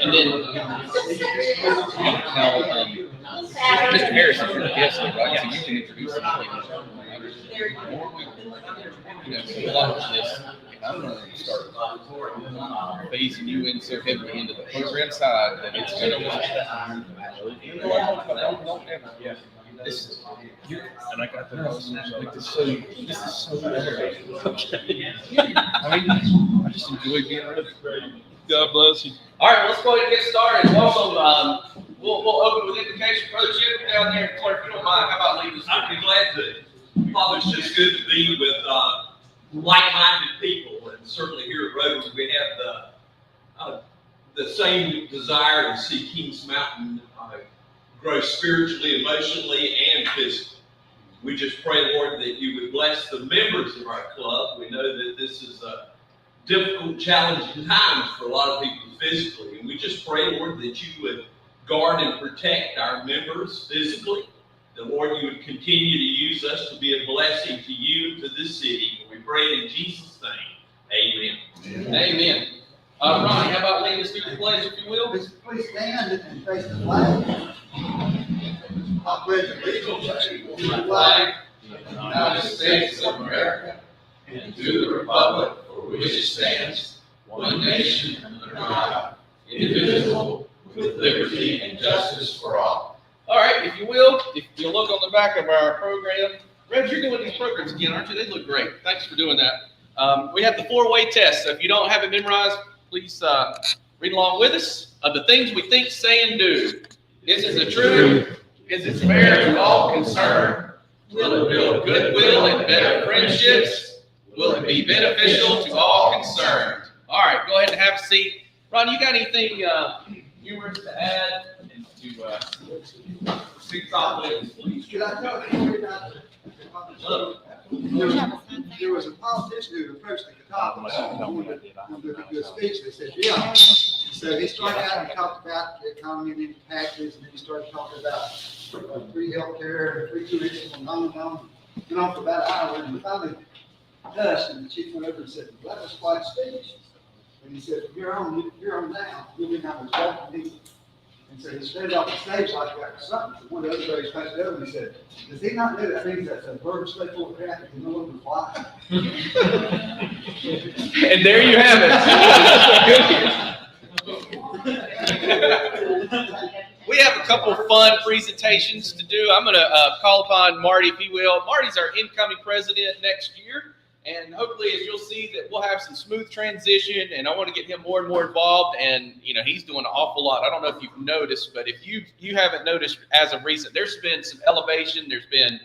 And then, Mr. Harris is your guest, right? So you can introduce him. A lot of this, I'm going to start phasing you in so heavily into the program side that it's going to this, and I got the most like this is so elevated. Okay. I mean, I just enjoy being around. God bless you. All right, let's go ahead and get started. Welcome. We'll open with invocation. Brother Jim down there, if you don't mind, how about leading us? I'd be glad to. Father, it's just good to be with like-minded people, and certainly here at Rotary we have the same desire to see Kings Mountain grow spiritually, emotionally, and physically. We just pray, Lord, that you would bless the members of our club. We know that this is a difficult, challenging times for a lot of people physically, and we just pray, Lord, that you would guard and protect our members physically, the Lord, you would continue to use us to be a blessing to you and to this city. We pray in Jesus' name. Amen. Amen. Ronnie, how about leading us through the pledge, if you will? Please stand and face the flag. I pledge allegiance to the flag of the United States of America and to the republic for which it stands, one nation under God, indivisible, with liberty and justice for all. All right, if you will, if you look on the back of our program, Reg, you're doing these programs again, aren't you? They look great. Thanks for doing that. We have the 4-way test. So if you don't have it memorized, please read along with us. Of the things we think, say, and do, is it the truth? Is it fair to all concerned? Will it build goodwill and better friendships? Will it be beneficial to all concerned? All right, go ahead and have a seat. Ron, you got anything humorous to add and to speak off with, please? Should I tell you about there was a politician who approached the Catawba and did a good speech. They said, yeah. So he started out and talked about the economy and the taxes, and then he started talking about free health care, free tuition, and on and on. Went on for about an hour, and finally hushed, and the chief went over and said, well, that was quite a speech. And he said, from here on down, you'll be not as welcome to me. And so he straight off the stage like that or something. One of the other guys passed it over and he said, does he not know that means that's a bird straight full of crap and can no longer fly? And there you have it. We have a couple of fun presentations to do. I'm going to call upon Marty, if he will. Marty's our incoming president next year. And hopefully, as you'll see, that we'll have some smooth transition, and I want to get him more and more involved. And, you know, he's doing an awful lot. I don't know if you've noticed, but if you haven't noticed as of recent, there's been some elevation. There's been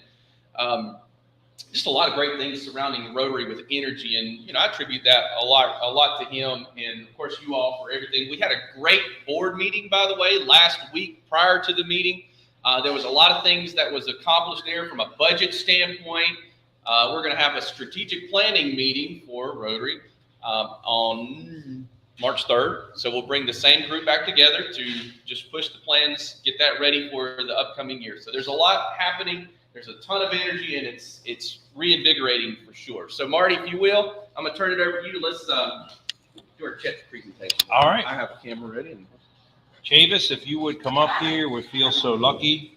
just a lot of great things surrounding Rotary with energy. And, you know, I attribute that a lot to him and, of course, you all for everything. We had a great board meeting, by the way, last week prior to the meeting. There was a lot of things that was accomplished there from a budget standpoint. We're going to have a strategic planning meeting for Rotary on March 3rd. So we'll bring the same group back together to just push the plans, get that ready for the upcoming year. So there's a lot happening. There's a ton of energy, and it's reinvigorating for sure. So Marty, if you will, I'm going to turn it over to you. Let's do our check presentation. All right. I have a camera ready. Chavis, if you would come up here, we feel so lucky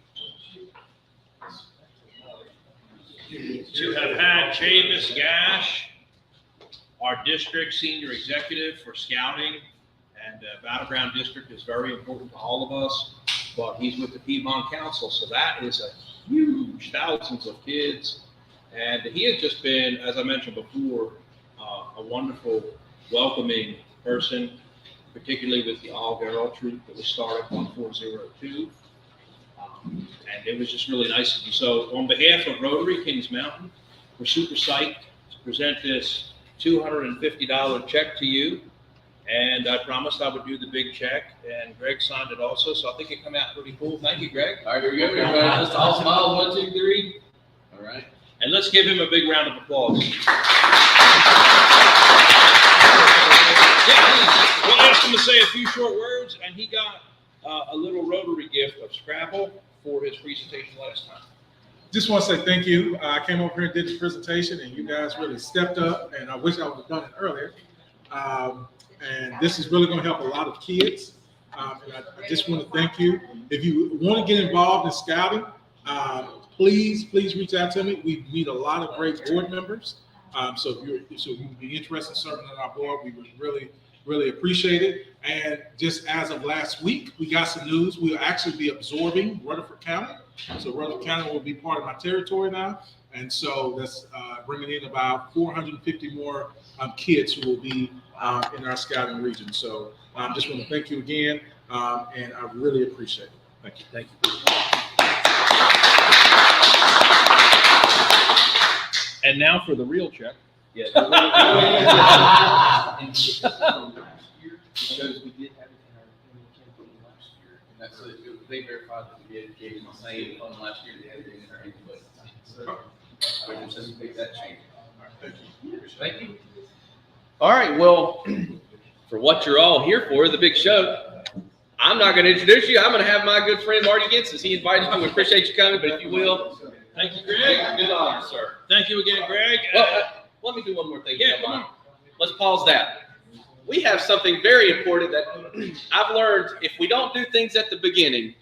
to have had Chavis Gash, our district senior executive for scouting, and Battleground District is very important to all of us, but he's with the Piedmont Council, so that is a huge, thousands of kids, and he has just been, as I mentioned before, a wonderful, welcoming person, particularly with the all-girl troop that was started 1402. And it was just really nice of you. So on behalf of Rotary Kings Mountain, we're super psyched to present this $250 check to you. And I promised I would do the big check, and Greg signed it also. So I think it came out pretty cool. Thank you, Greg. All right, here we go. Everybody, just all smiles. 1, 2, 3. All right. And let's give him a big round of applause. Yeah, we asked him to say a few short words, and he got a little Rotary gift of Scrabble for his presentation last time. Just want to say thank you. I came over here and did this presentation, and you guys really stepped up, and I wish I would have done it earlier. And this is really going to help a lot of kids. And I just want to thank you. If you want to get involved in scouting, please reach out to me. We meet a lot of great board members. So if you'd be interested in serving on our board, we would really appreciate it. And just as of last week, we got some news. We'll actually be absorbing Rutherford County. So Rutherford County will be part of my territory now. And so that's bringing in about 450 more kids who will be in our scouting region. So I just want to thank you again, and I really appreciate it. Thank you. Thank you. And now for the real check. Yeah. Because we did have it in our campaign last year, and that's so they verified that we gave them the same fund last year. They had it in our input. So I would anticipate that change. Thank you. Thank you. All right. Well, for what you're all here for, the big show, I'm not going to introduce you. I'm going to have my good friend Marty Gensis. He invited you. We appreciate you coming, but if you will. Thank you, Greg. Good honor, sir. Thank you again, Greg. Well, let me do one more thing. Yeah, come on. Let's pause that. We have something very important that I've learned. If we don't do things at the beginning,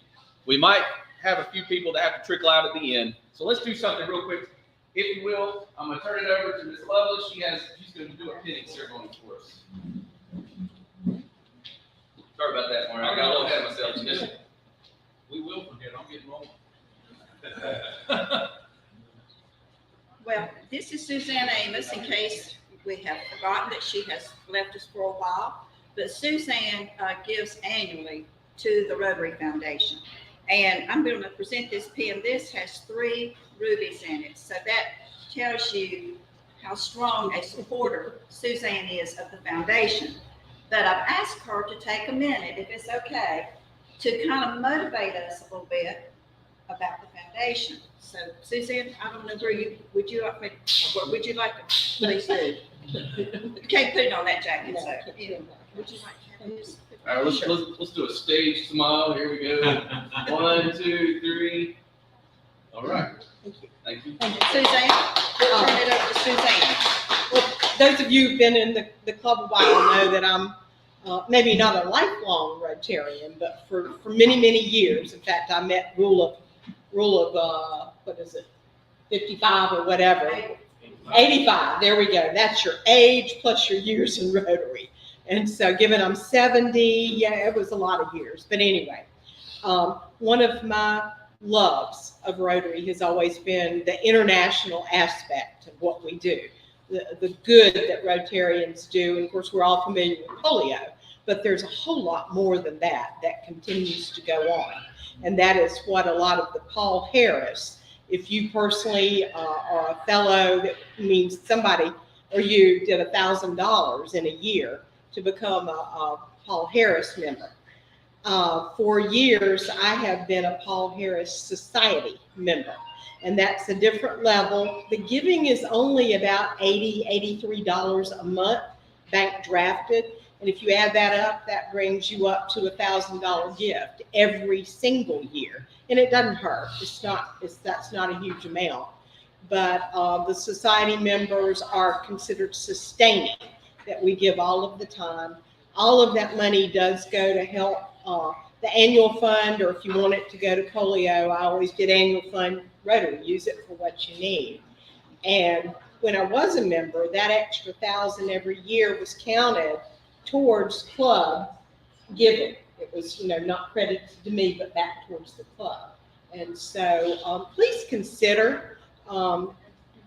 we might have a few people that have to trickle out at the end. So let's do something real quick. If you will, I'm going to turn it over to Ms. Lovelace. She's going to do a pinning ceremony for us. Sorry about that, Marty. I got a little ahead of myself. We will forget. I'm getting old. Well, this is Suzanne Amos, in case we have forgotten that she has left us for a while. But Suzanne gives annually to the Rotary Foundation. And I'm going to present this pin. This has 3 rubies in it. So that tells you how strong a supporter Suzanne is of the foundation. But I've asked her to take a minute, if it's okay, to kind of motivate us a little bit about the foundation. So Suzanne, I don't know would you like to please do? You can't put it on that jacket, so yeah. Would you like to have this? All right, let's do a stage smile. Here we go. 1, 2, 3. All right. Thank you. Suzanne, we'll turn it over to Suzanne. Well, those of you who've been in the club a while know that I'm maybe not a lifelong Rotarian, but for many, many years. In fact, I met rule of what is it, 55 or whatever. 85, there we go. That's your age plus your years in Rotary. And so given I'm 70, yeah, it was a lot of years. But anyway, one of my loves of Rotary has always been the international aspect of what we do, the good that Rotarians do. And of course, we're all familiar with polio, but there's a whole lot more than that continues to go on. And that is what a lot of the Paul Harris, if you personally are a fellow, that means somebody or you did $1,000 in a year to become a Paul Harris member. For years, I have been a Paul Harris Society member, and that's a different level. The giving is only about $80, $83 a month, bank drafted. And if you add that up, that brings you up to $1,000 gift every single year. And it doesn't hurt. That's not a huge amount. But the society members are considered sustaining, that we give all of the time. All of that money does go to help the annual fund, or if you want it to go to polio, I always did annual fund Rotary, use it for what you need. And when I was a member, that extra $1,000 every year was counted towards club giving. It was, not credited to me, but back towards the club. And so please consider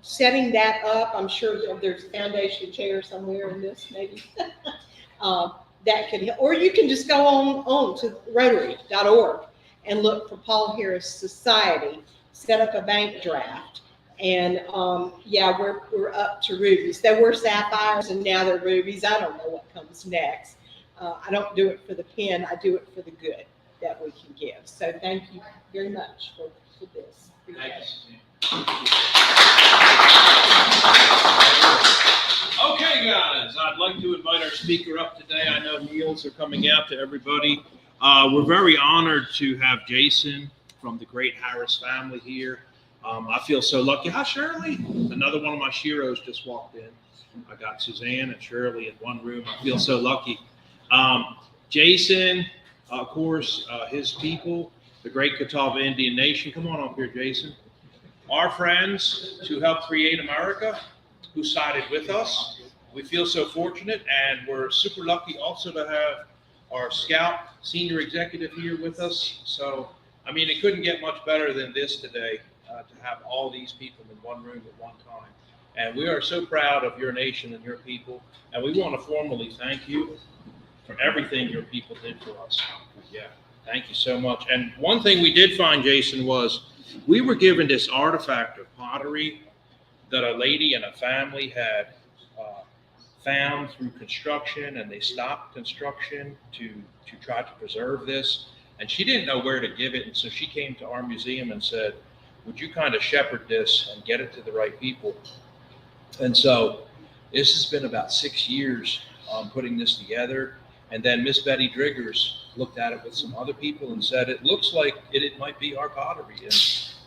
setting that up. I'm sure there's a foundation chair somewhere in this, maybe. That could help. Or you can just go on to Rotary.org and look for Paul Harris Society, set up a bank draft. And yeah, we're up to rubies. There were sapphires and now they're rubies. I don't know what comes next. I don't do it for the pin. I do it for the good that we can give. So thank you very much for this. Okay, guys, I'd like to invite our speaker up today. I know meals are coming out to everybody. We're very honored to have Jason from the great Harris family here. I feel so lucky. Hi, Shirley. Another one of my sheroes just walked in. I got Suzanne and Shirley in one room. I feel so lucky. Jason, of course, his people, the great Catawba Indian Nation. Come on up here, Jason. Our friends who helped create America, who sided with us. We feel so fortunate, and we're super lucky also to have our Scout Senior Executive here with us. So, I mean, it couldn't get much better than this today, to have all these people in one room at one time. And we are so proud of your nation and your people, and we want to formally thank you for everything your people did for us. Yeah, thank you so much. And one thing we did find, Jason, was we were given this artifact of pottery that a lady and a family had found through construction, and they stopped construction to try to preserve this. And she didn't know where to give it, and so she came to our museum and said, would you kind of shepherd this and get it to the right people? And so this has been about 6 years putting this together. And then Miss Betty Driggers looked at it with some other people and said, it looks like it might be our pottery and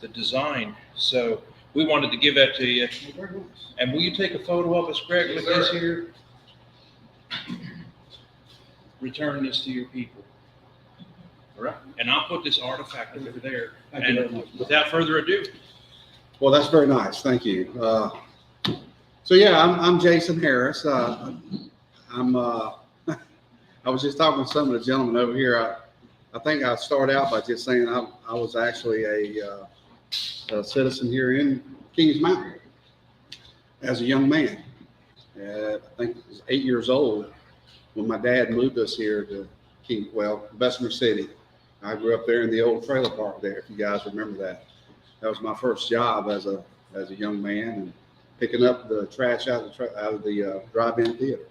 the design. So we wanted to give that to you. And will you take a photo of us, Greg, with this here? Return this to your people. All right. And I'll put this artifact over there. And without further ado. Well, that's very nice. Thank you. So yeah, I'm Jason Harris. I was just talking to some of the gentlemen over here. I think I started out by just saying I was actually a citizen here in Kings Mountain as a young man. I think I was 8 years old when my dad moved us here to Bessemer City. I grew up there in the old trailer park there, if you guys remember that. That was my first job as a young man, and picking up the trash out of the drive-in theater.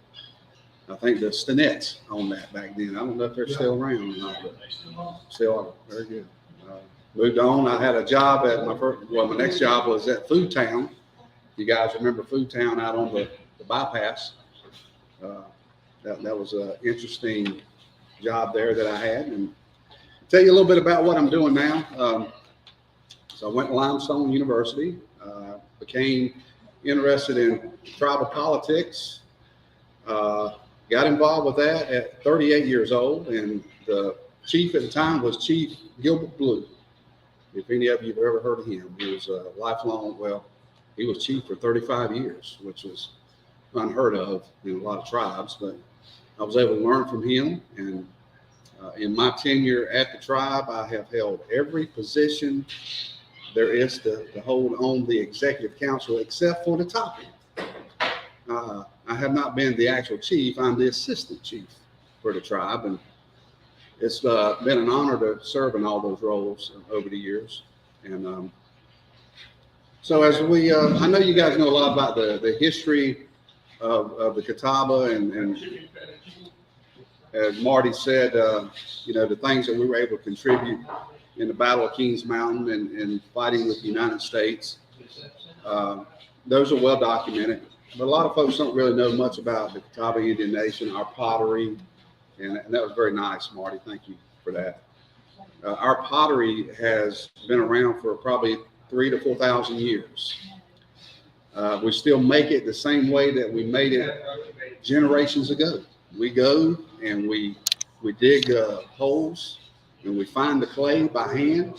I think the Stinnetts owned that back then. I don't know if they're still around or not, but still are. Very good. Moved on. I had a job at my next job was at Food Town. You guys remember Food Town out on the bypass? That was an interesting job there that I had. And tell you a little bit about what I'm doing now. So I went to Limestone University, became interested in tribal politics, got involved with that at 38 years old, and the chief at the time was Chief Gilbert Blue. If any of you have ever heard of him, he was a lifelong, he was chief for 35 years, which was unheard of in a lot of tribes, but I was able to learn from him. And in my tenure at the tribe, I have held every position there is to hold on the executive council except for the topic. I have not been the actual chief. I'm the assistant chief for the tribe, and it's been an honor to serve in all those roles over the years. And so as I know you guys know a lot about the history of the Catawba, and as Marty said, the things that we were able to contribute in the Battle of Kings Mountain and fighting with the United States. Those are well documented, but a lot of folks don't really know much about the Catawba Indian Nation, our pottery, and that was very nice, Marty. Thank you for that. Our pottery has been around for probably 3,000 to 4,000 years. We still make it the same way that we made it generations ago. We go and we dig holes, and we find the clay by hand.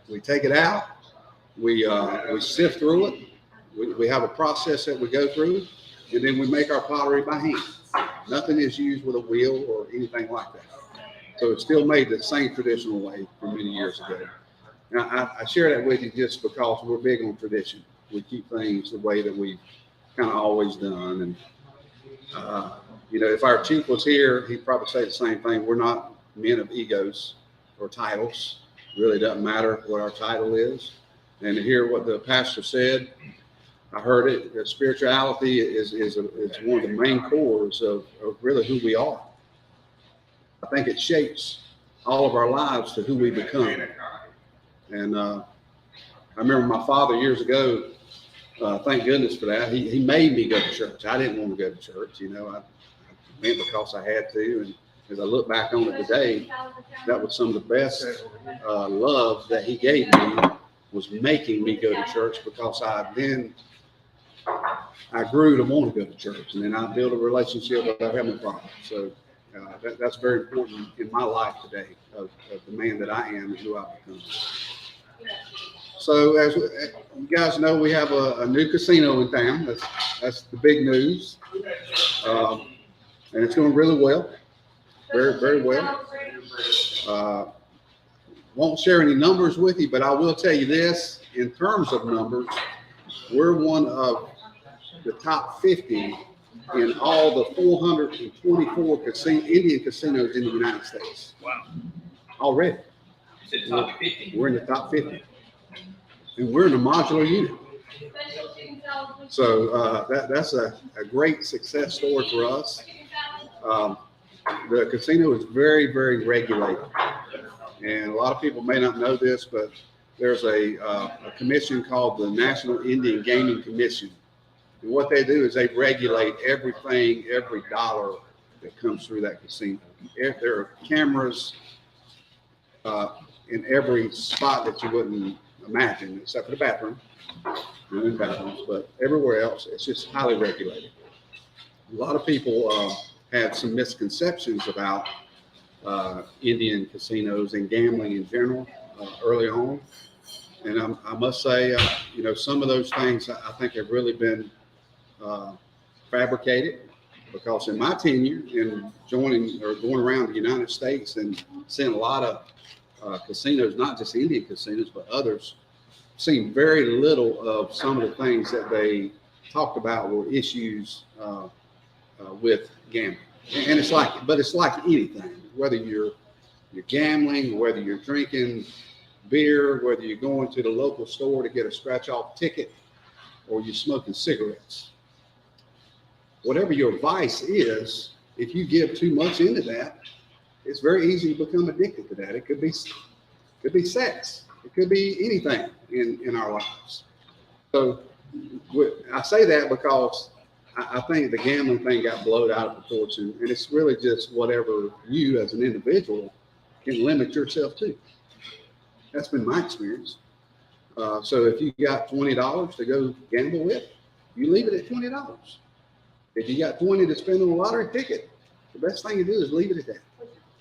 We take it out. We sift through it. We have a process that we go through, and then we make our pottery by hand. Nothing is used with a wheel or anything like that. So it's still made the same traditional way from many years ago. Now, I share that with you just because we're big on tradition. We keep things the way that we've kind of always done. And, if our chief was here, he'd probably say the same thing. We're not men of egos or titles. It really doesn't matter what our title is. And to hear what the pastor said, I heard it, that spirituality is one of the main cores of really who we are. I think it shapes all of our lives to who we become. And I remember my father years ago, thank goodness for that. He made me go to church. I didn't want to go to church, I went because I had to. And as I look back on it today, that was some of the best love that he gave me, was making me go to church, because I grew to want to go to church, and then I built a relationship with our Heavenly Father. So that's very important in my life today, of the man that I am and who I've become. So as you guys know, we have a new casino in town. That's the big news, and it's doing really well, very, very well. Won't share any numbers with you, but I will tell you this: in terms of numbers, we're one of the top 50 in all the 424 Indian casinos in the United States. Wow. Already. We're in the top 50. And we're in a modular unit. So that's a great success story for us. The casino is very, very regulated. And a lot of people may not know this, but there's a commission called the National Indian Gaming Commission. And what they do is they regulate everything, every dollar that comes through that casino. There are cameras in every spot that you wouldn't imagine, except for the bathroom, and bathrooms, but everywhere else, it's just highly regulated. A lot of people had some misconceptions about Indian casinos and gambling in general early on. And I must say, you know, some of those things I think have really been fabricated, because in my tenure in joining or going around the United States and seeing a lot of casinos, not just Indian casinos, but others, seen very little of some of the things that they talked about were issues with gambling. And it's like anything, whether you're gambling, whether you're drinking beer, whether you're going to the local store to get a scratch-off ticket, or you're smoking cigarettes. Whatever your vice is, if you give too much into that, it's very easy to become addicted to that. It could be sex. It could be anything in our lives. So I say that because I think the gambling thing got blown out of proportion, and it's really just whatever you as an individual can limit yourself to. That's been my experience. So if you got $20 to go gamble with, you leave it at $20. If you got $20 to spend on a lottery ticket, the best thing to do is leave it at that.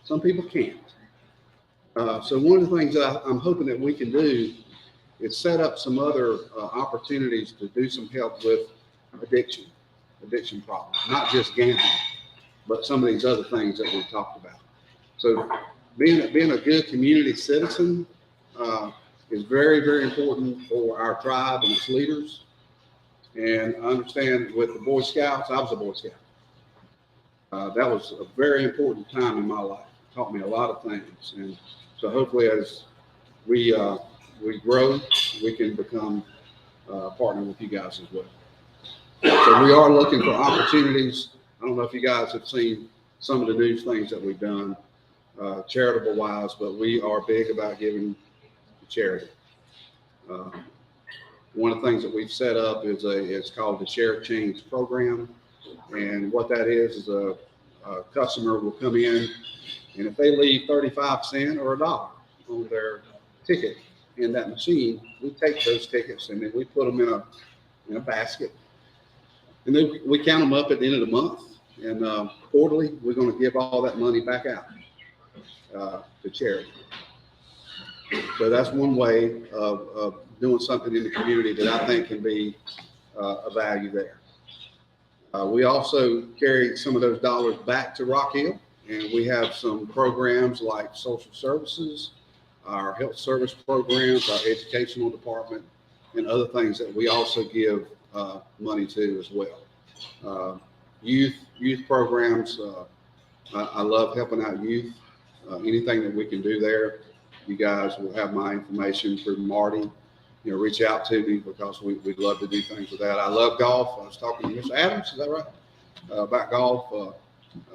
Some people can't. So one of the things that I'm hoping that we can do is set up some other opportunities to do some help with addiction problems, not just gambling, but some of these other things that we've talked about. So being a good community citizen is very, very important for our tribe and its leaders. And I understand with the Boy Scouts, I was a Boy Scout. That was a very important time in my life. It taught me a lot of things. And so hopefully as we grow, we can become a partner with you guys as well. So we are looking for opportunities. I don't know if you guys have seen some of the news things that we've done, charitable wise, but we are big about giving to charity. One of the things that we've set up is it's called the Share Change program. And what that is a customer will come in, and if they leave 35 cents or $1 on their ticket in that machine, we take those tickets and then we put them in a basket. And then we count them up at the end of the month, and quarterly, we're going to give all that money back out to charity. So that's one way of doing something in the community that I think can be a value there. We also carry some of those dollars back to Rock Hill, and we have some programs like social services, our health service programs, our educational department, and other things that we also give money to as well. Youth programs, I love helping out youth. Anything that we can do there, you guys will have my information through Marty. You know, reach out to me because we'd love to do things with that. I love golf. I was talking to Mr. Adams, is that right? About golf.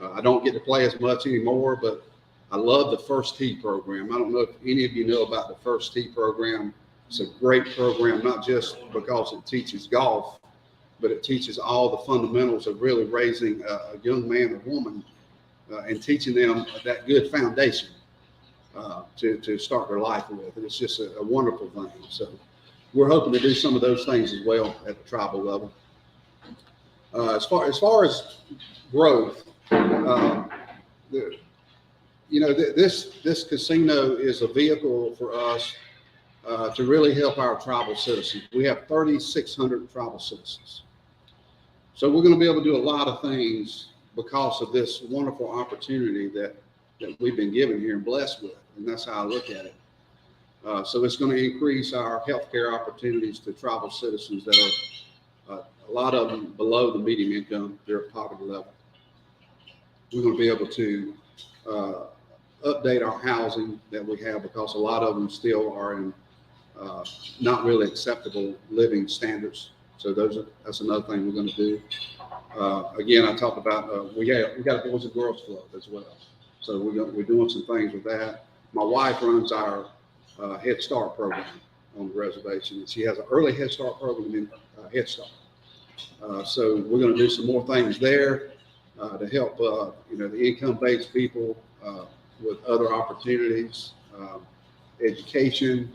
I don't get to play as much anymore, but I love the First Tee program. I don't know if any of you know about the First Tee program. It's a great program, not just because it teaches golf, but it teaches all the fundamentals of really raising a young man or woman and teaching them that good foundation to start their life with. And it's just a wonderful thing. So we're hoping to do some of those things as well at the tribal level. As far as growth, this casino is a vehicle for us to really help our tribal citizens. We have 3,600 tribal citizens. So we're going to be able to do a lot of things because of this wonderful opportunity that we've been given here and blessed with. And that's how I look at it. So it's going to increase our healthcare opportunities to tribal citizens that are a lot of them below the median income, they're at poverty level. We're going to be able to update our housing that we have because a lot of them still are in not really acceptable living standards. So that's another thing we're going to do. Again, I talked about we got a Boys and Girls Club as well. So we're doing some things with that. My wife runs our Head Start program on the reservation, and she has an early Head Start program and Head Start. So we're going to do some more things there. to help, the income-based people with other opportunities, education.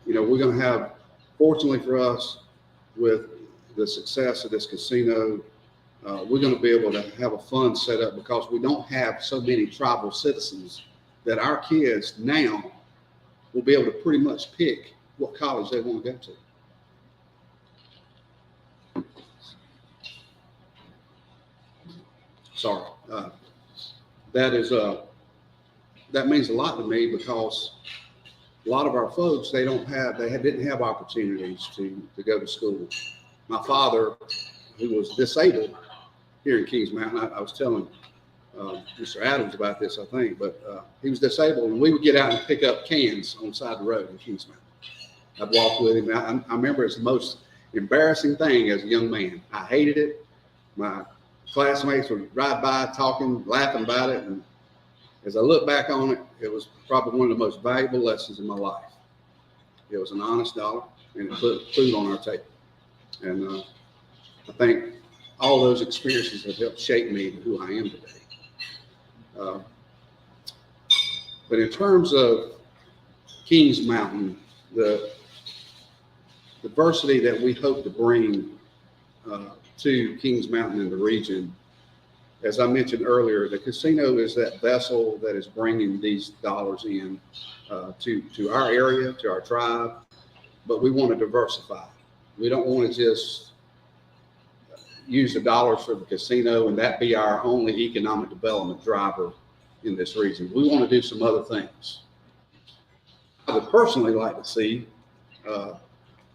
We're going to have, fortunately for us, with the success of this casino, we're going to be able to have a fund set up because we don't have so many tribal citizens that our kids now will be able to pretty much pick what college they want to go to. Sorry. That means a lot to me because a lot of our folks, they didn't have opportunities to go to school. My father, who was disabled here in Kings Mountain, I was telling Mr. Adams about this, I think, but he was disabled, and we would get out and pick up cans on the side of the road in Kings Mountain. I'd walk with him. I remember it's the most embarrassing thing as a young man. I hated it. My classmates would ride by talking, laughing about it, and as I look back on it, it was probably one of the most valuable lessons in my life. It was an honest dollar, and it put food on our table. And I think all those experiences have helped shape me to who I am today. But in terms of Kings Mountain, the diversity that we hope to bring to Kings Mountain and the region, as I mentioned earlier, the casino is that vessel that is bringing these dollars in to our area, to our tribe, but we want to diversify. We don't want to just use the dollars for the casino and that be our only economic development driver in this region. We want to do some other things. I would personally like to see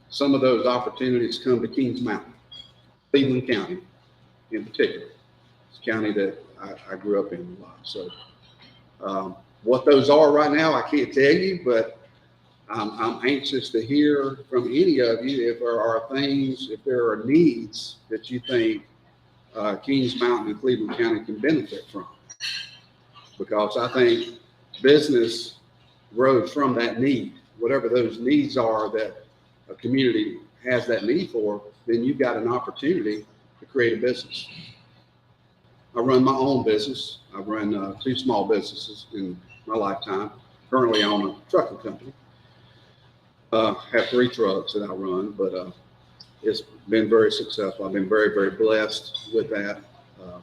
some of those opportunities come to Kings Mountain, Cleveland County in particular. It's a county that I grew up in a lot. So what those are right now, I can't tell you, but I'm anxious to hear from any of you if there are things, if there are needs that you think Kings Mountain and Cleveland County can benefit from. Because I think business grows from that need. Whatever those needs are that a community has that need for, then you've got an opportunity to create a business. I run my own business. I've run 2 small businesses in my lifetime. Currently own a trucking company. Have 3 trucks that I run, but it's been very successful. I've been very, very blessed with that.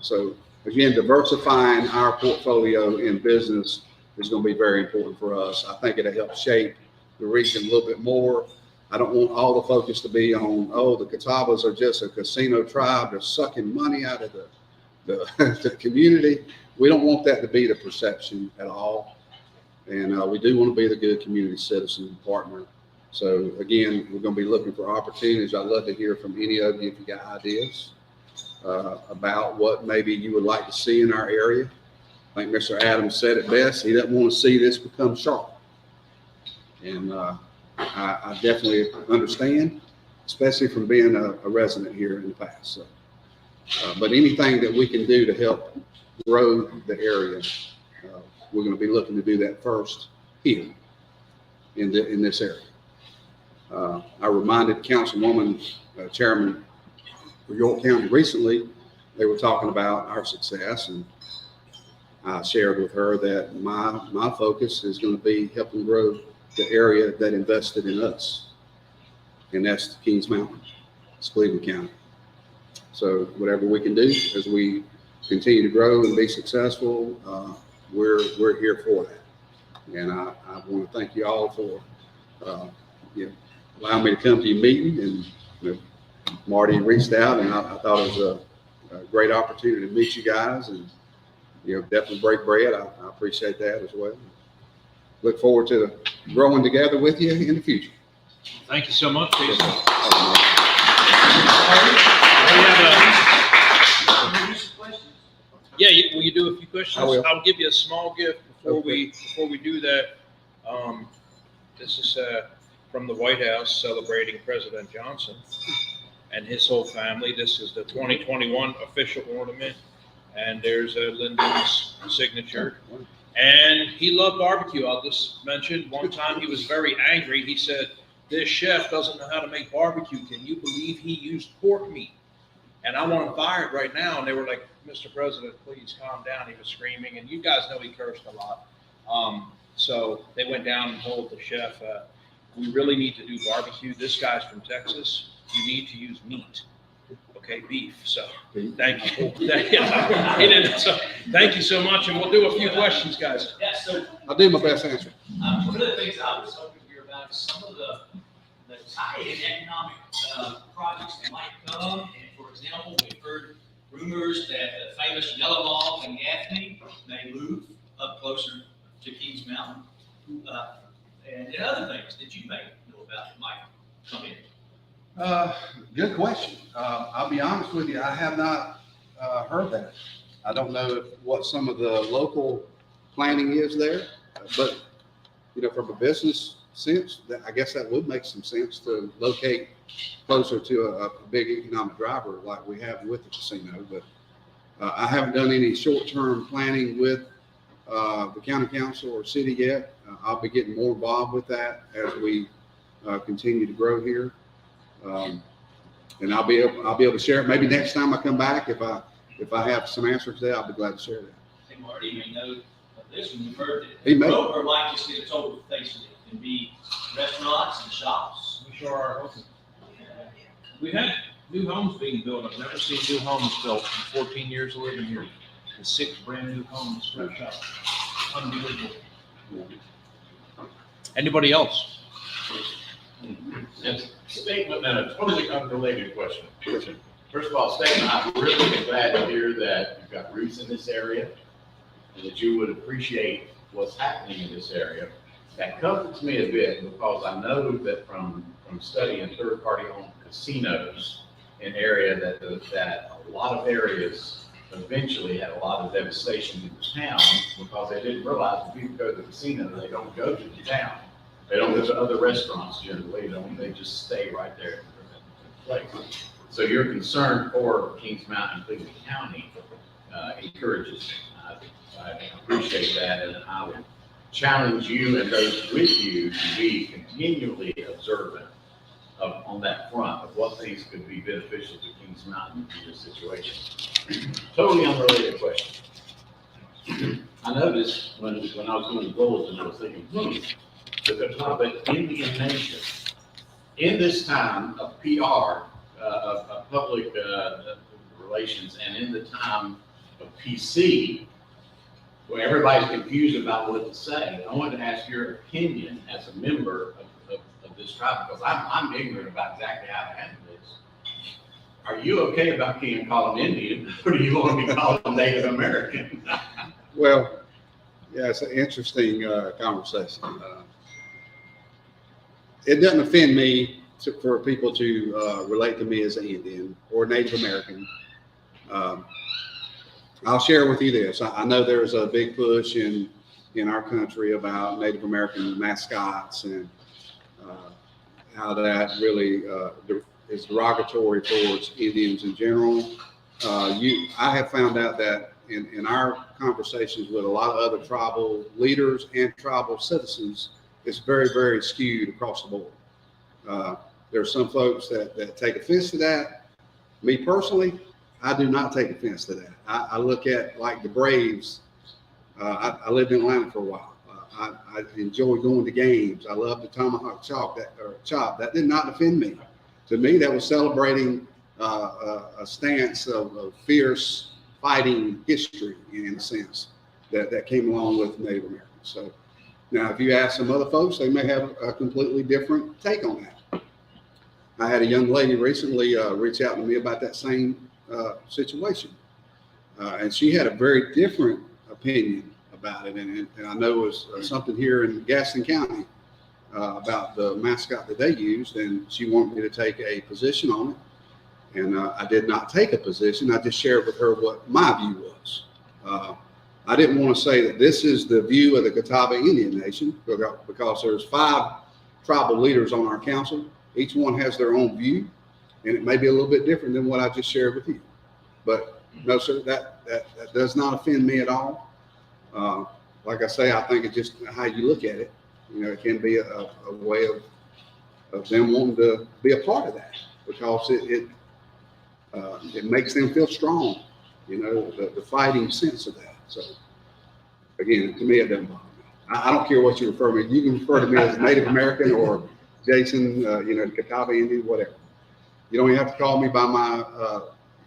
So again, diversifying our portfolio in business is going to be very important for us. I think it'll help shape the region a little bit more. I don't want all the focus to be on, oh, the Catawbas are just a casino tribe. They're sucking money out of the community. We don't want that to be the perception at all. And we do want to be the good community citizen and partner. So again, we're going to be looking for opportunities. I'd love to hear from any of you if you got ideas about what maybe you would like to see in our area. I think Mr. Adams said it best. He doesn't want to see this become sharp. And I definitely understand, especially from being a resident here in the past. So, but anything that we can do to help grow the area, we're going to be looking to do that first here in this area. I reminded Councilwoman Chairman for York County recently, they were talking about our success, and I shared with her that my focus is going to be helping grow the area that invested in us, and that's Kings Mountain, it's Cleveland County. So whatever we can do as we continue to grow and be successful, we're here for that. And I want to thank you all for allowing me to come to your meeting. And Marty reached out, and I thought it was a great opportunity to meet you guys, and definitely break bread. I appreciate that as well. Look forward to growing together with you in the future. Thank you so much, Jason. Will you do a few questions? I will. I'll give you a small gift before we do that. This is from the White House celebrating President Johnson and his whole family. This is the 2021 official ornament, and there's Lyndon's signature. And he loved barbecue. I'll just mention one time he was very angry. He said, "This chef doesn't know how to make barbecue. Can you believe he used pork meat? And I want to fire it right now." And they were like, Mr. President, please calm down. He was screaming, and you guys know he cursed a lot. So they went down and told the chef, we really need to do barbecue. This guy's from Texas. You need to use meat. Okay, beef. So thank you. So, thank you so much, and we'll do a few questions, guys. Yeah, so I'll do my best answer. one of the things I was hoping to hear about is some of the tie-in economic projects that might come. And for example, we've heard rumors that the famous Yellow Log and Gaffney may move up closer to Kings Mountain. And other things that you may know about that might come in. Good question. I'll be honest with you, I have not heard that. I don't know what some of the local planning is there, but from a business sense, I guess that would make some sense to locate closer to a big economic driver like we have with the casino. But I haven't done any short-term planning with the county council or city yet. I'll be getting more involved with that as we continue to grow here. And I'll be able to share it. Maybe next time I come back, if I have some answers there, I'll be glad to share that. I think Marty may know of this when you heard He that may. Rover might just get a total facelift and be restaurants and shops. We sure are hoping. We had new homes being built. I've never seen new homes built in 14 years of living here. The 6 brand new homes stretched out. Unbelievable. Anybody else? Yes, statement and a totally unrelated question. First of all, statement, I'm really glad to hear that you've got roots in this area and that you would appreciate what's happening in this area. That comforts me a bit because I know that from studying third-party owned casinos in area that a lot of areas eventually had a lot of devastation in town because they didn't realize when people go to the casino, they don't go to the town. They don't go to other restaurants generally. They just stay right there in the place. So your concern for Kings Mountain, Cleveland County encourages. I appreciate that, and I would challenge you and those with you to be continually observant on that front of what things could be beneficial to Kings Mountain in this situation. Totally unrelated question. I noticed when I was doing the bulletin, I was thinking, the Catawba Indian Nation, in this time of PR, of public relations, and in the time of PC, where everybody's confused about what to say, I wanted to ask your opinion as a member of this tribe, because I'm ignorant about exactly how to handle this. Are you okay about being called Indian, or do you want to be called Native American? Well, yeah, it's an interesting conversation. It doesn't offend me for people to relate to me as an Indian or Native American. I'll share with you this. I know there's a big push in our country about Native American mascots and how that really is derogatory towards Indians in general. I have found out that in our conversations with a lot of other tribal leaders and tribal citizens, it's very, very skewed across the board. There are some folks that take offense to that. Me personally, I do not take offense to that. I look at like the Braves. I lived in Atlanta for a while. I enjoy going to games. I love the tomahawk chop. That did not offend me. To me, that was celebrating a stance of fierce fighting history, in a sense, that came along with Native Americans. So now, if you ask some other folks, they may have a completely different take on that. I had a young lady recently reach out to me about that same situation. And she had a very different opinion about it. And I know it was something here in Gaston County about the mascot that they used. And she wanted me to take a position on it. And I did not take a position. I just shared with her what my view was. I didn't want to say that this is the view of the Catawba Indian Nation because there's 5 tribal leaders on our council. Each one has their own view, and it may be a little bit different than what I just shared with you. But no, sir, that does not offend me at all. Like I say, I think it's just how you look at it. You know, it can be a way of them wanting to be a part of that because it makes them feel strong you know, the fighting sense of that. So again, to me, it doesn't bother me. I don't care what you refer to me. You can refer to me as Native American or Jason, you know, Catawba Indian, whatever. You don't even have to call me by my,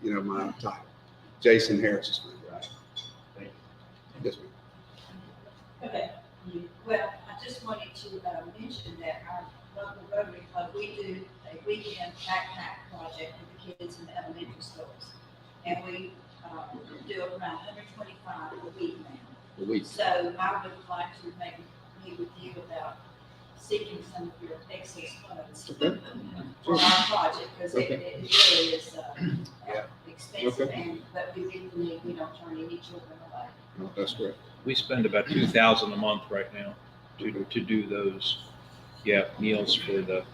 you know, my title. Jason Harris is fine. Right? Thank you. Yes, ma'am. Okay. Well, I just wanted to mention that our local Rotary Club, we do a weekend backpack project with the kids in the elementary schools. And we do around 125 a week now. A week. So I would like to maybe meet with you about seeking some of your excess funds Okay. for our project, because Okay. it really is Yeah. expensive, Okay. and, but we do believe we don't turn any children away. No, that's correct. We spend about 2,000 a month right now to do those, meals for the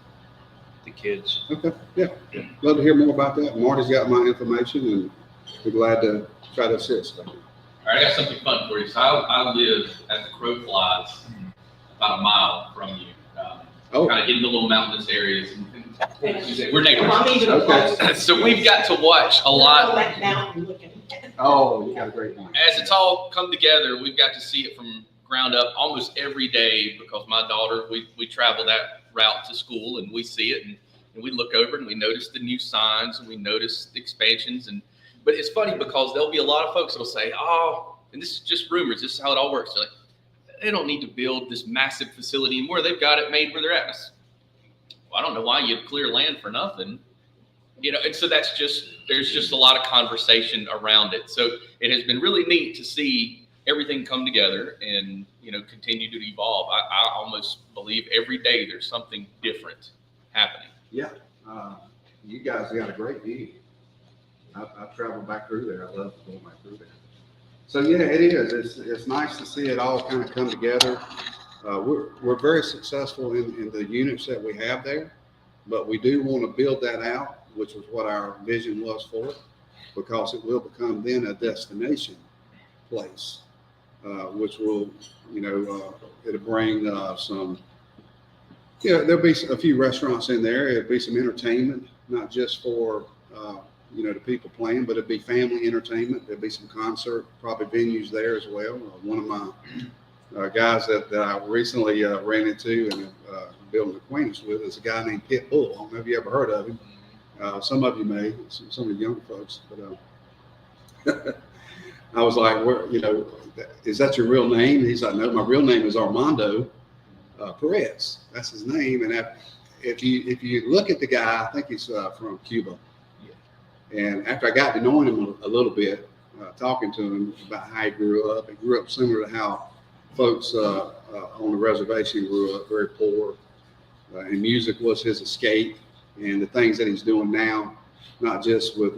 kids. Okay, yeah. Love to hear more about that. Marty's got my information, and we're glad to try to assist. All right, I got something fun for you. So I live as the crow flies, about a mile from you. Oh. Kind of in the little mountainous areas. We're neighbors. I'm even Okay. closer. So we've got to watch a lot. That mountain looking. Oh, you got a great one. As it's all come together, we've got to see it from ground up almost every day, because my daughter, we travel that route to school, and we see it, and we look over and we notice the new signs, and we notice the expansions. But it's funny, because there'll be a lot of folks that'll say, oh, and this is just rumors, this is how it all works. They're like, they don't need to build this massive facility anymore. They've got it made where they're at. Well, I don't know why you'd clear land for nothing. You know, and so there's just a lot of conversation around it. So it has been really neat to see everything come together and, you know, continue to evolve. I almost believe every day there's something different happening. Yeah, you guys got a great view. I've traveled back through there. I love going back through there. So yeah, it is. It's nice to see it all kind of come together. We're very successful in the units that we have there, but we do want to build that out, which was what our vision was for it, because it will become then a destination place, which will, you know, it'll bring some. Yeah, there'll be a few restaurants in there. It'll be some entertainment, not just for, you know, the people playing, but it'll be family entertainment. There'll be some concert, probably venues there as well. One of my guys that I recently ran into and built an acquaintance with is a guy named Pitbull. I don't know if you ever heard of him. Some of you may, some of the younger folks, but I was like, you know, is that your real name? And he's like, no, my real name is Armando Perez. That's his name. And if you look at the guy, I think he's from Cuba. And after I got to know him a little bit, talking to him about how he grew up similar to how folks on the reservation grew up, very poor. And music was his escape. And the things that he's doing now, not just with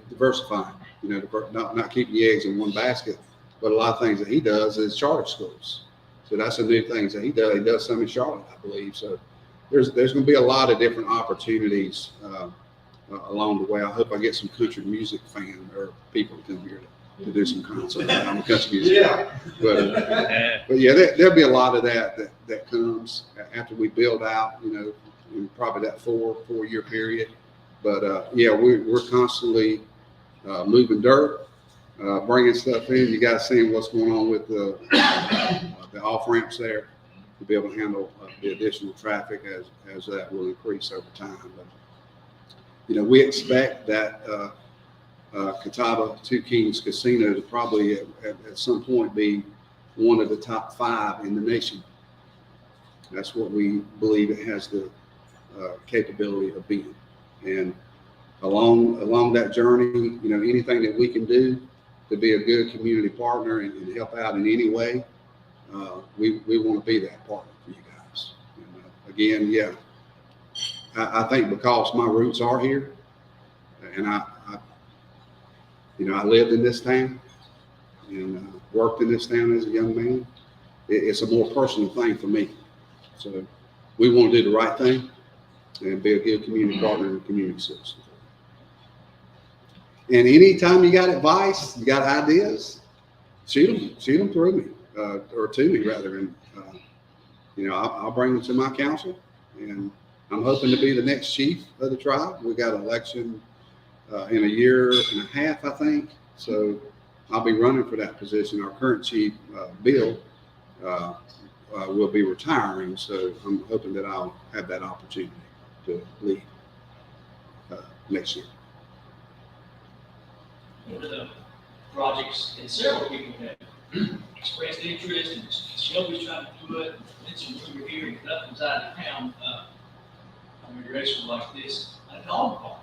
diversifying, you know, not keeping the eggs in one basket, but a lot of things that he does is charter schools. So that's the new things that he does. He does some in Charlotte, I believe. So there's going to be a lot of different opportunities along the way. I hope I get some country music fan or people to come here to do some concerts. I'm a country music. Yeah. But yeah, there'll be a lot of that comes after we build out, you know, in probably that four-year period. But yeah, we're constantly moving dirt, bringing stuff in. You guys seeing what's going on with the off ramps there to be able to handle the additional traffic as that will increase over time. But you know, we expect that Catawba Two Kings Casino to probably at some point be one of the top 5 in the nation. That's what we believe it has the capability of being. And along that journey, you know, anything that we can do to be a good community partner and help out in any way, we want to be that partner for you guys. And, again, yeah, I think because my roots are here, and I you know, I lived in this town and worked in this town as a young man. It's a more personal thing for me. So we want to do the right thing and be a good community partner and community citizen. And anytime you got advice, you got ideas, shoot them through me, or to me rather. And you know, I'll bring them to my council, and I'm hoping to be the next chief of the tribe. We got an election in a year and a half, I think. So I'll be running for that position. Our current chief, Bill, will be retiring, so I'm hoping that I'll have that opportunity to lead next year. One of the projects, and several people have expressed interest, and Shelby's trying to do it, mentioned over here, and nothing's out of town, on a direction like this, a dog park.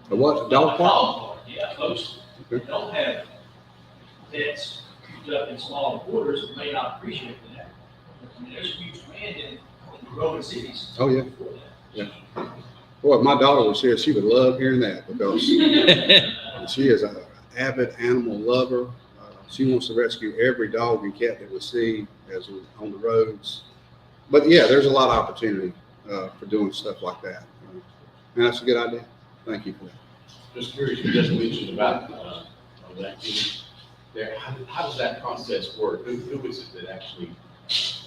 A what, a dog A park? dog park, yeah, folks Okay. don't have pets cooped up in small quarters, may not appreciate that. I mean, there's huge demand in the growing cities. Oh, yeah. for that. Yeah. Boy, if my daughter was here, she would love hearing that because she is an avid animal lover. She wants to rescue every dog and cat that we see as we're on the roads. But yeah, there's a lot of opportunity for doing stuff like that. And that's a good idea. Thank you for that. Just curious, you just mentioned about electing there. How does that process work? Who is it that actually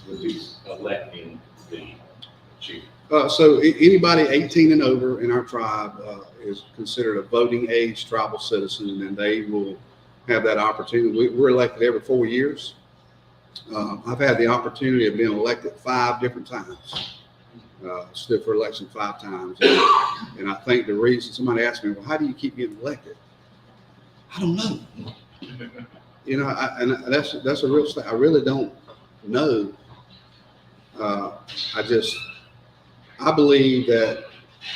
would be electing the chief? So anybody 18 and over in our tribe is considered a voting age tribal citizen, and they will have that opportunity. We're elected every 4 years. I've had the opportunity of being elected 5 different times. Stood for election 5 times. And I think the reason, somebody asked me, well, how do you keep getting elected? I don't know. You know, and that's a real thing. I really don't know. I believe that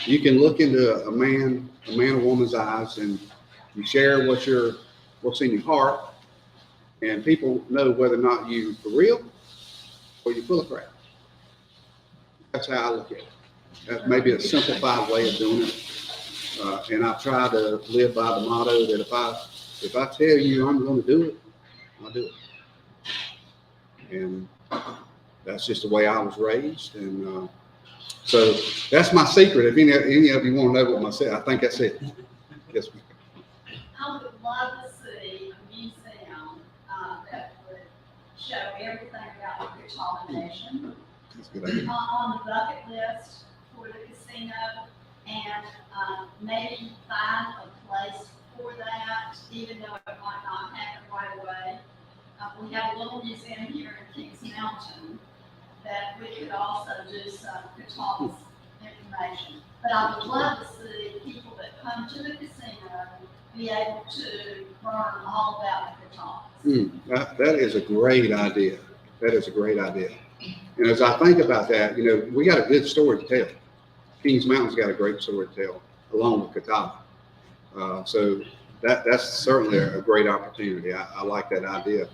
you can look into a man or woman's eyes, and you share what's in your heart, and people know whether or not you for real or you're full of crap. That's how I look at it. That may be a simplified way of doing it. And I try to live by the motto that if I tell you I'm going to do it, I'll do it. And that's just the way I was raised. And so that's my secret. If any of you want to know what my secret, I think that's it. Yes, ma'am. I would love to see a museum that would show everything about the Catawba Nation. That's a good idea. On the bucket list for the casino, and maybe find a place for that, even though it might not happen right away. We have a little museum here in Kings Mountain that we could also do some Catawba information. But I would love to see people that come to the casino be able to learn all about the Catawbas. That is a great idea. That is a great idea. And as I think about that, you know, we got a good story to tell. Kings Mountain's got a great story to tell, along with Catawba. So that's certainly a great opportunity. I like that idea.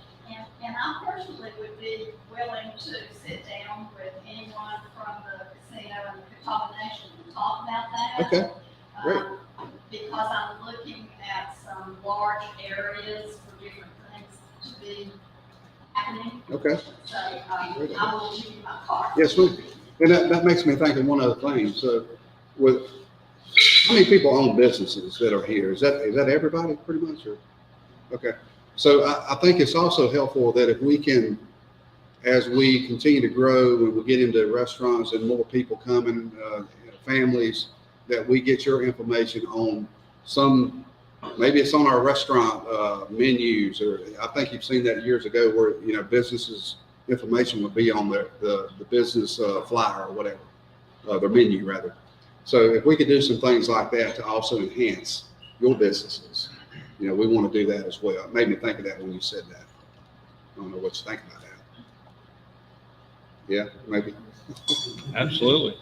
And I personally would be willing to sit down with anyone from the casino and the Catawba Nation and talk about that. Okay, great. Because I'm looking at some large areas for different things to be happening. Okay. So I will give you my card. Yes, ma'am. And that makes me think of one other thing. So with how many people own businesses that are here? Is that everybody pretty much? Or? Okay. So I think it's also helpful that if we can, as we continue to grow and we get into restaurants and more people coming, families, that we get your information on some, maybe it's on our restaurant menus, or I think you've seen that years ago where, you know, businesses information would be on the business flyer or whatever, their menu rather. So if we could do some things like that to also enhance your businesses, you know, we want to do that as well. It made me think of that when you said that. I don't know what you think about that. Yeah, maybe. Absolutely.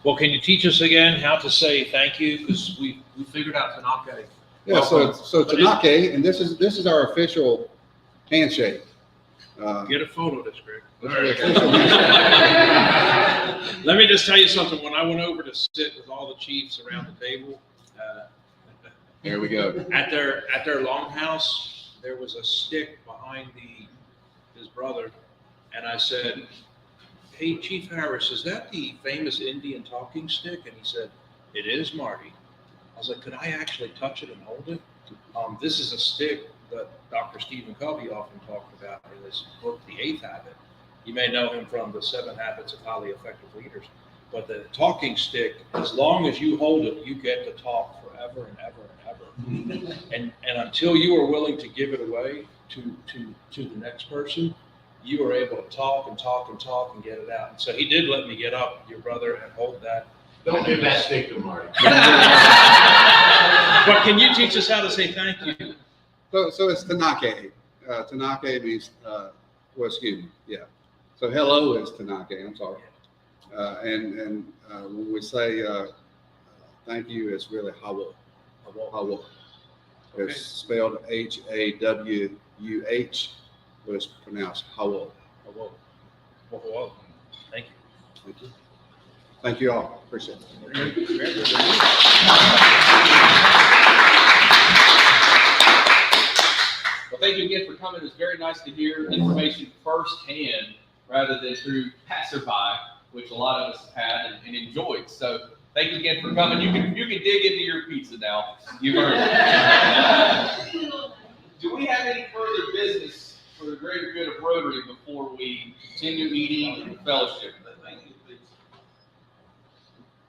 Well, can you teach us again how to say thank you? Because we figured out Tanaka. Yeah, so Tanaka, and this is our official handshake. Get a photo of this, Greg. Official Let me just tell you something. When I went over to sit with all the chiefs around the table, there we go. At their longhouse, there was a stick behind his brother, and I said, "Hey, Chief Harris, is that the famous Indian talking stick?" And he said, "It is, Marty." I was like, "Could I actually touch it and hold it?" This is a stick that Dr. Stephen Covey often talked about in his book, The 8th Habit. You may know him from the 7 Habits of Highly Effective Leaders. But the talking stick, as long as you hold it, you get to talk forever and ever and ever. And until you are willing to give it away to the next person, you are able to talk and talk and talk and get it out. And so he did let me get up, your brother, and hold that. Don't give that stick to Marty. But can you teach us how to say thank you? So it's Tanake. Tanake means, well, excuse me, yeah. So hello is Tanake, I'm sorry. And when we say thank you, it's really hawo. Hawo. Okay. It's spelled Hawuh, but it's pronounced hawo. Whoa. Whoa. Thank you. Thank you. Thank you all. Appreciate it. Well, thank you again for coming. It was very nice to hear information firsthand rather than through passerby, which a lot of us have had and enjoyed. So thank you again for coming. You can dig into your pizza now. You've earned it. Do we have any further business for the greater good of Rotary before we continue eating and fellowship?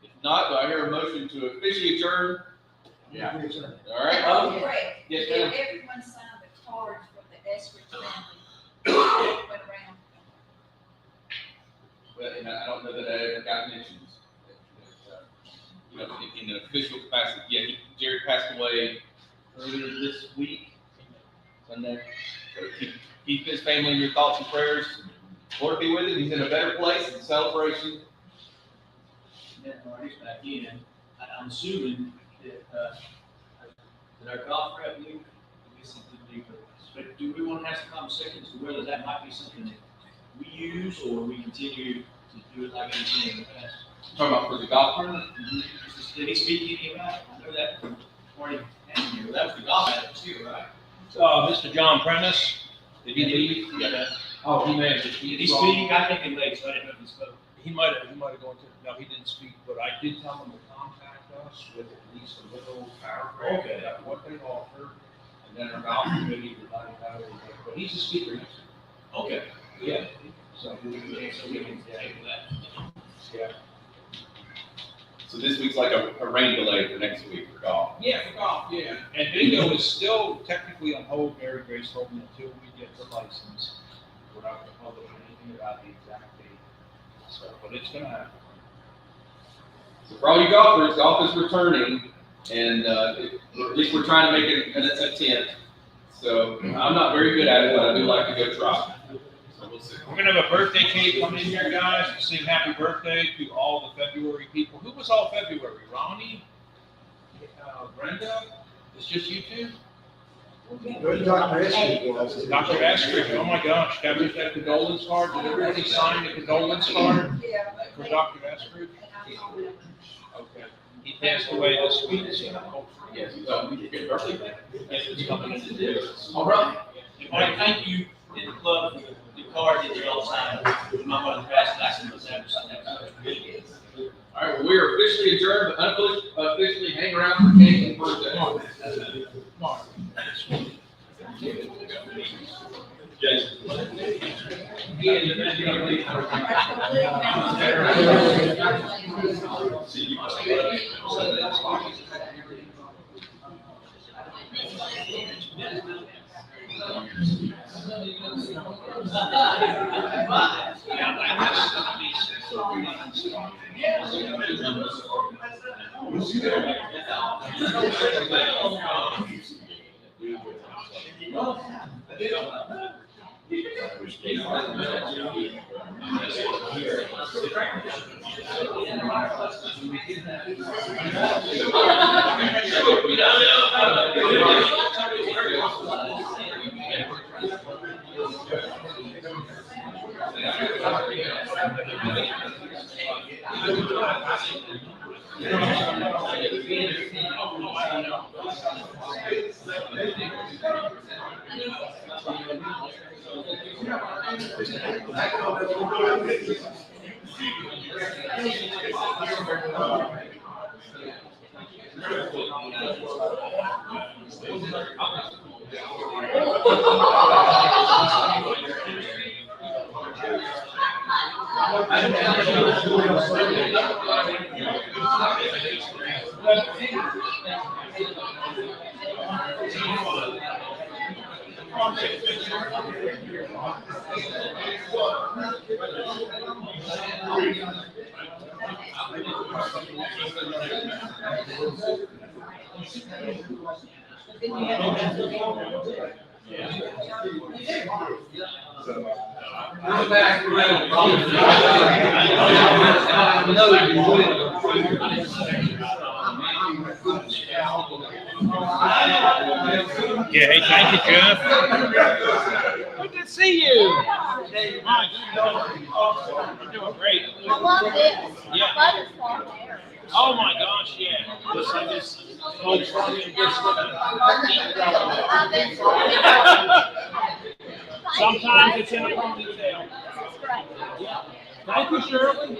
If not, do I hear a motion to officially adjourn? Yeah. All right. Greg, Yes, did ma'am. everyone sign the cards for the Eskridge family? Went around. But, and I don't know that I ever got mentioned. In an official capacity. Yeah, Jared passed away earlier this week, Sunday. So keep his family in your thoughts and prayers. Lord be with him. He's in a better place in celebration. Then Marty's back in. I'm assuming that our golf rep, we but do we want to have some conversations to whether that might be something that we use or we continue to do it like anything in the past? Talking about for the golf tournament? Did he speak any about it? I know that Marty and you, that was the golf match too, right? Mr. John Prentice, Did he leave? Yeah. Oh, he may have. Did he speak? I think he late, so I didn't know if he spoke. he might have gone to, no, he didn't speak, but I did tell him to contact us with at least a little paragraph Okay. about what they offered. And then our golf committee would let him know, but he's a speaker next week. Okay. Yeah. So So we can table that. yeah. So this week's like a rain delay for next week for golf. Yeah, for golf, yeah. And bingo is still technically on hold, Mary Grace told me, until we get the license. We're not gonna publish anything about the exact date. So, but it's gonna happen. So for all you golfers, golf is returning, and at least we're trying to make it an attempt. So I'm not very good at it, but I do like to go try. So we'll see. We're gonna have a birthday cake coming in here, guys, to sing happy birthday to all the February people. Who was all February? Ronnie? Brenda? It's just you two? Dr. Eskridge was. Dr. Eskridge, oh my gosh, got that condolence card? Did everybody sign the condolence card Yeah. for Dr. Eskridge? Okay. He passed away this week, so hopefully, Yes, good birthday. yes, it's coming in to do. All right. Marty, thank you in the club for the card that you all signed. My mother passed, I said, let's have something. All right, well, we are officially adjourned, but unofficially hang around for cake and birthday. Yeah, hey, thank you, Jeff. Good to see you. My goodness. You're doing great. I love this. Yeah. Butterfly hair. Oh my gosh, yeah. This whole funny and I've been sometimes it's in a ponytail. This is great. Yeah. Thank you, Shirley.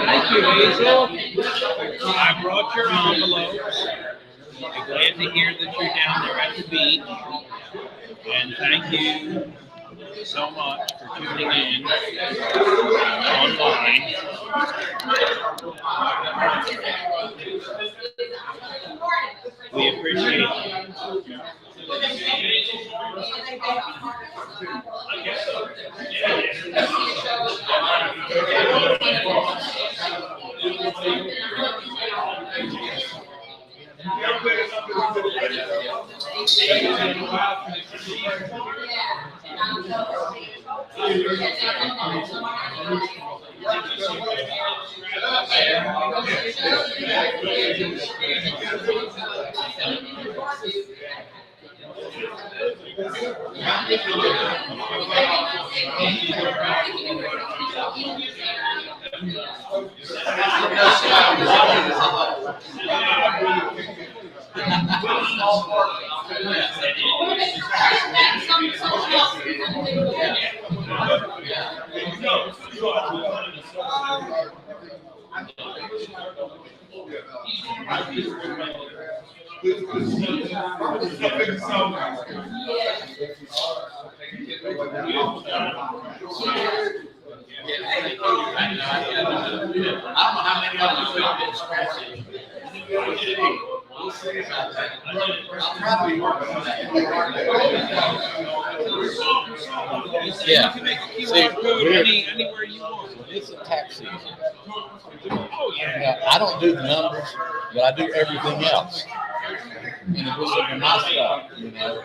Thank you, Hazel. I brought your envelopes. I'm glad to hear that you're down there at the beach. And thank you so much for tuning in online. We appreciate you. Yeah. See, Anywhere you want. it's a tax season. Oh, yeah. Now, I don't do the numbers, but I do everything else. And it was looking my stuff, you know.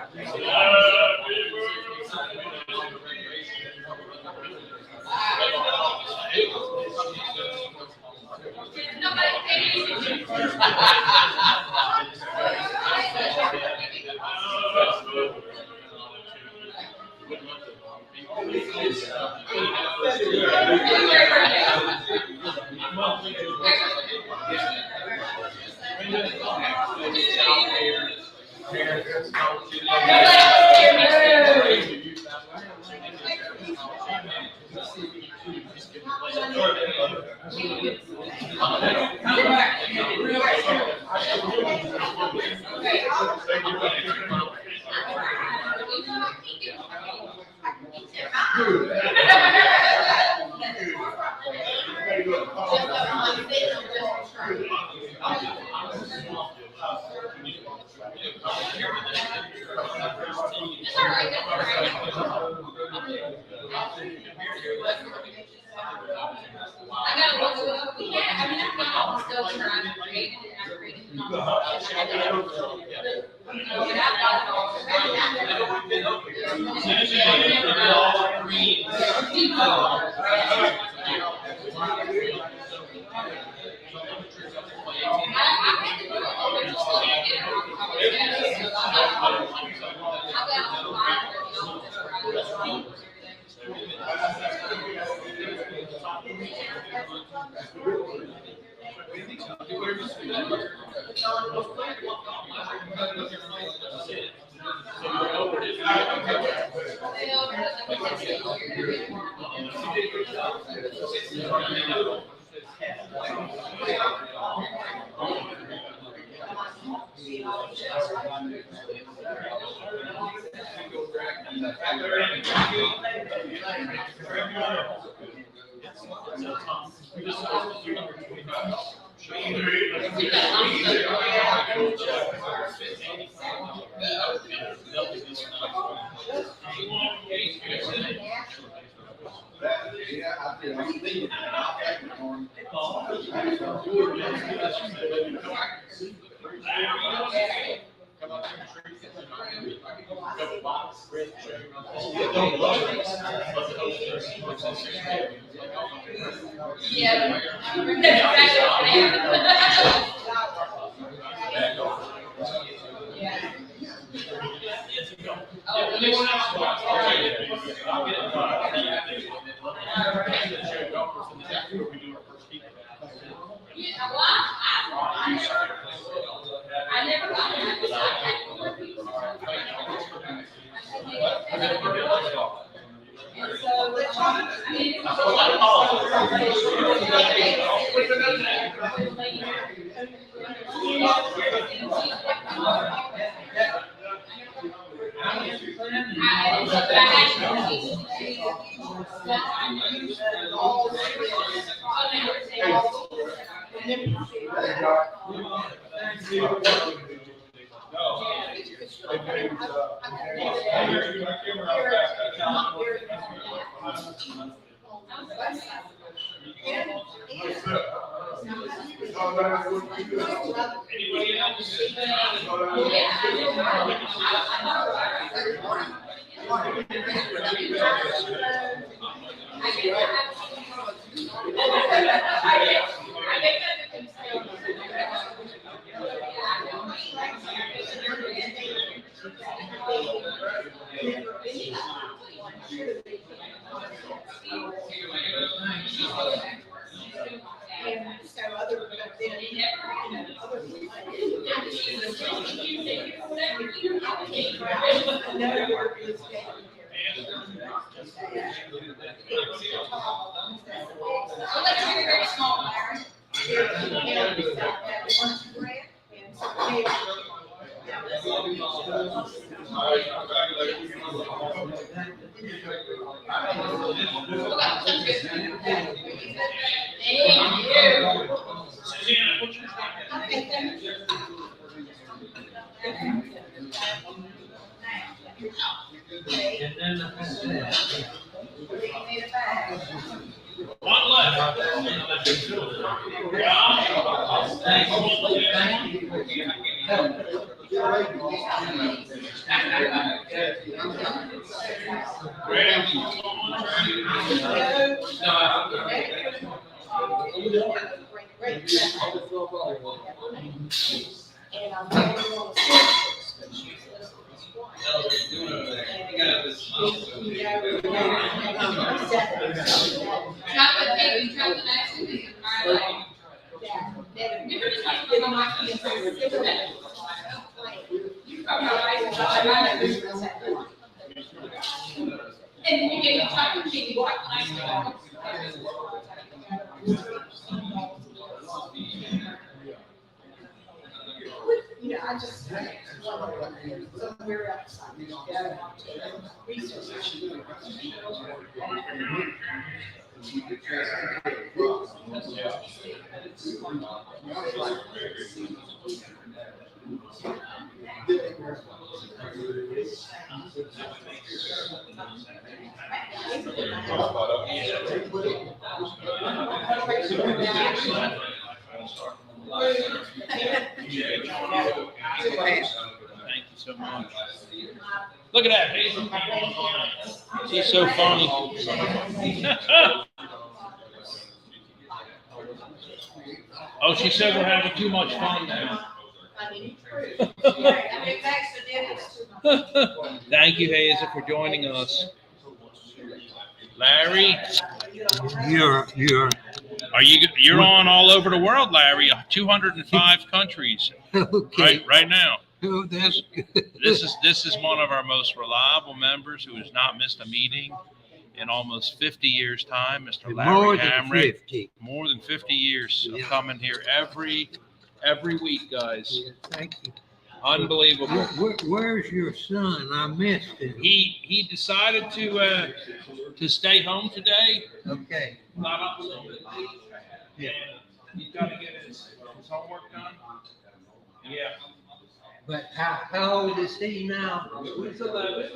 Thank you so much. Look at that. She's so funny. Oh, she said we're having too much fun now. Thank you, Hazel, for joining us. Larry, you're on all over the world, Larry. 205 countries. Okay. Right now. Oh, that's good. This is one of our most reliable members who has not missed a meeting in almost 50 years' time, Mr. Larry More than Hamrick. 50. More than 50 years of Yeah. coming here every week, guys. Yeah, thank you. Unbelievable. Where's your son? I missed him. He decided to stay home today. Okay. Got up a little bit late. Yeah. And he's got to get his homework done. Yeah. But how old is he now? He's 11.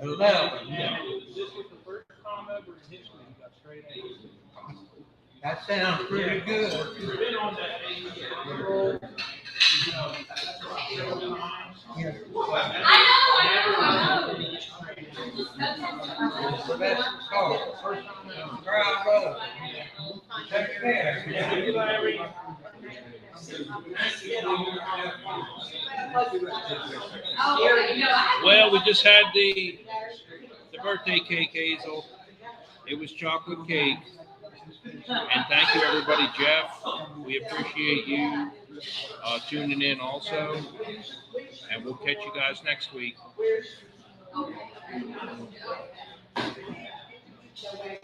11. Yeah. This was the first time ever in history he got straight A's. That sounds pretty good. He's been on that A roll. Yeah. I know. So that's hard. Proud brother. Take care. Larry. Well, we just had the birthday cake, Hazel. It was chocolate cake. And thank you, everybody. Jeff, we appreciate you tuning in also. And we'll catch you guys next week.